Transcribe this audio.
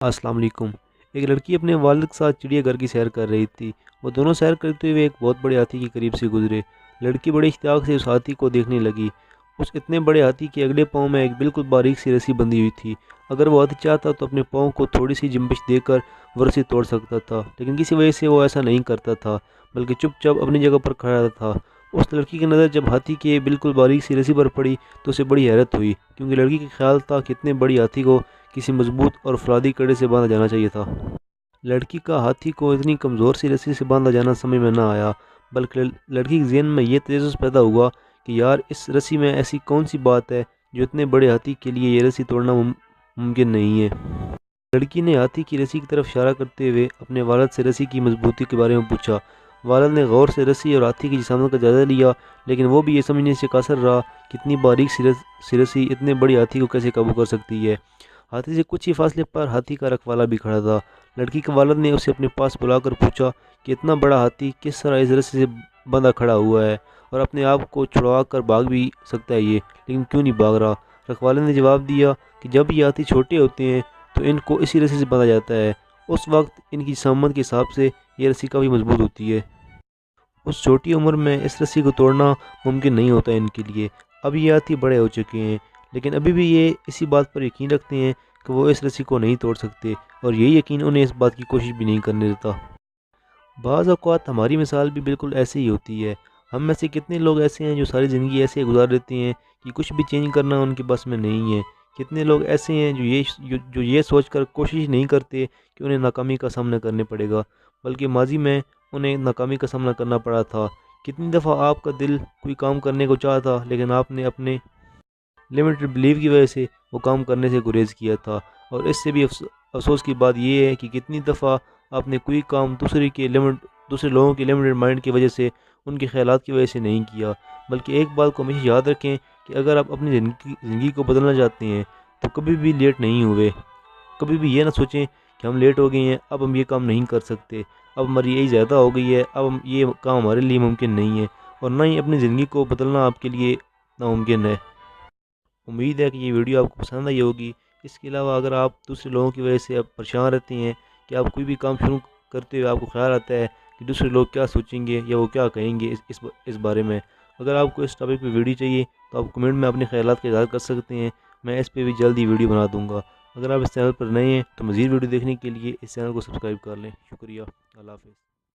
السلام علیکم۔ ایک لڑکی اپنے والد کے ساتھ چڑیا گھر کی سیر کر رہی تھی۔ وہ دونوں سیر کرتے ہوئے ایک بہت بڑے ہاتھی کے قریب سے گزرے۔ لڑکی بڑے اشتیاق سے اس ہاتھی کو دیکھنے لگی۔ اس اتنے بڑے ہاتھی کے اگلے پاؤں میں ایک بالکل باریک سی رسی بندھی ہوئی تھی۔ اگر وہ ہاتھی چاہتا تو اپنے پاؤں کو تھوڑی سی جنبش دے کر وہ رسی توڑ سکتا تھا، لیکن کسی وجہ سے وہ ایسا نہیں کرتا تھا، بلکہ چپ چاپ اپنی جگہ پر کھڑا تھا۔ اس لڑکی کی نظر جب ہاتھی کے بالکل باریک سی رسی پر پڑی تو اسے بڑی حیرت ہوئی، کیونکہ لڑکی کا خیال تھا کہ اتنے بڑی ہاتھی کو کسی مضبوط اور فولادی کڑے سے باندھا جانا چاہیے تھا۔ لڑکی کا ہاتھی کو اتنی کمزور سی رسی سے باندھا جانا سمجھ میں نہ آیا، بلکہ لڑکی کے ذہن میں یہ تجسس پیدا ہوا کہ یار اس رسی میں ایسی کون سی بات ہے جو اتنے بڑے ہاتھی کے لیے یہ رسی توڑنا ممکن نہیں ہے۔ لڑکی نے ہاتھی کی رسی کی طرف اشارہ کرتے ہوئے اپنے والد سے رسی کی مضبوطی کے بارے میں پوچھا۔ والد نے غور سے رسی اور ہاتھی کی جسامت کا جائزہ لیا، لیکن وہ بھی یہ سمجھنے سے قاصر رہا کہ اتنی باریک سی رسی اتنے بڑی ہاتھی کو کیسے قابو کر سکتی ہے۔ ہاتھی سے کچھ ہی فاصلے پر ہاتھی کا رکھوالا بھی کھڑا تھا۔ لڑکی کے والد نے اسے اپنے پاس بلا کر پوچھا کہ اتنا بڑا ہاتھی کس طرح اس رسی سے بندھا کھڑا ہوا ہے، اور اپنے آپ کو چھڑوا کر بھاگ بھی سکتا ہے یہ، لیکن کیوں نہیں بھاگ رہا؟ رکھوالے نے جواب دیا کہ جب یہ ہاتھی چھوٹے ہوتے ہیں تو ان کو اسی رسی سے باندھا جاتا ہے، اس وقت ان کی جسامت کے حساب سے یہ رسی کافی مضبوط ہوتی ہے۔ اس چھوٹی عمر میں اس رسی کو توڑنا ممکن نہیں ہوتا ان کے لیے۔ اب یہ ہاتھی بڑے ہو چکے ہیں، لیکن ابھی بھی یہ اسی بات پر یقین رکھتے ہیں کہ وہ اس رسی کو نہیں توڑ سکتے، اور یہی یقین انہیں اس بات کی کوشش بھی نہیں کرنے دیتا۔ بعض اوقات ہماری مثال بھی بالکل ایسے ہی ہوتی ہے۔ ہم میں سے کتنے لوگ ایسے ہیں جو ساری زندگی ایسے گزار دیتے ہیں کہ کچھ بھی چینج کرنا ان کے بس میں نہیں ہے۔ کتنے لوگ ایسے ہیں جو یہ سوچ کر کوشش نہیں کرتے کہ انہیں ناکامی کا سامنا کرنے پڑے گا، بلکہ ماضی میں انہیں ناکامی کا سامنا کرنا پڑا تھا۔ کتنی دفعہ آپ کا دل کوئی کام کرنے کو چاہا تھا، لیکن آپ نے اپنے لمیٹڈ بلیف کی وجہ سے وہ کام کرنے سے گریز کیا تھا، اور اس سے بھی افسوس کی بات یہ ہے کہ کتنی دفعہ آپ نے کوئی کام دوسرے لوگوں کے لمیٹڈ مائنڈ کی وجہ سے، ان کے خیالات کی وجہ سے نہیں کیا۔ بلکہ ایک بات کو ہمیشہ یاد رکھیں کہ اگر آپ اپنی زندگی کو بدلنا چاہتے ہیں تو کبھی بھی لیٹ نہیں ہوئے۔ کبھی بھی یہ نہ سوچیں کہ ہم لیٹ ہو گئے ہیں، اب ہم یہ کام نہیں کر سکتے، اب ہماری ایج زیادہ ہو گئی ہے، اب یہ کام ہمارے لیے ممکن نہیں ہے، اور نہ ہی اپنی زندگی کو بدلنا آپ کے لیے ناممکن ہے۔ امید ہے کہ یہ ویڈیو آپ کو پسند آئی ہوگی۔ اس کے علاوہ اگر آپ دوسرے لوگوں کی وجہ سے آپ پریشان رہتے ہیں کہ آپ کوئی بھی کام شروع کرتے ہوئے آپ کو خیال آتا ہے کہ دوسرے لوگ کیا سوچیں گے یا وہ کیا کہیں گے اس بارے میں، اگر آپ کو اس ٹاپک پہ ویڈیو چاہیے تو آپ کمنٹ میں اپنے خیالات کا اظہار کر سکتے ہیں۔ میں اس پہ بھی جلدی ویڈیو بنا دوں گا۔ اگر آپ اس چینل پر نئے ہیں تو مزید ویڈیو دیکھنے کے لیے اس چینل کو سبسکرائب کر لیں۔ شکریہ۔ اللہ حافظ۔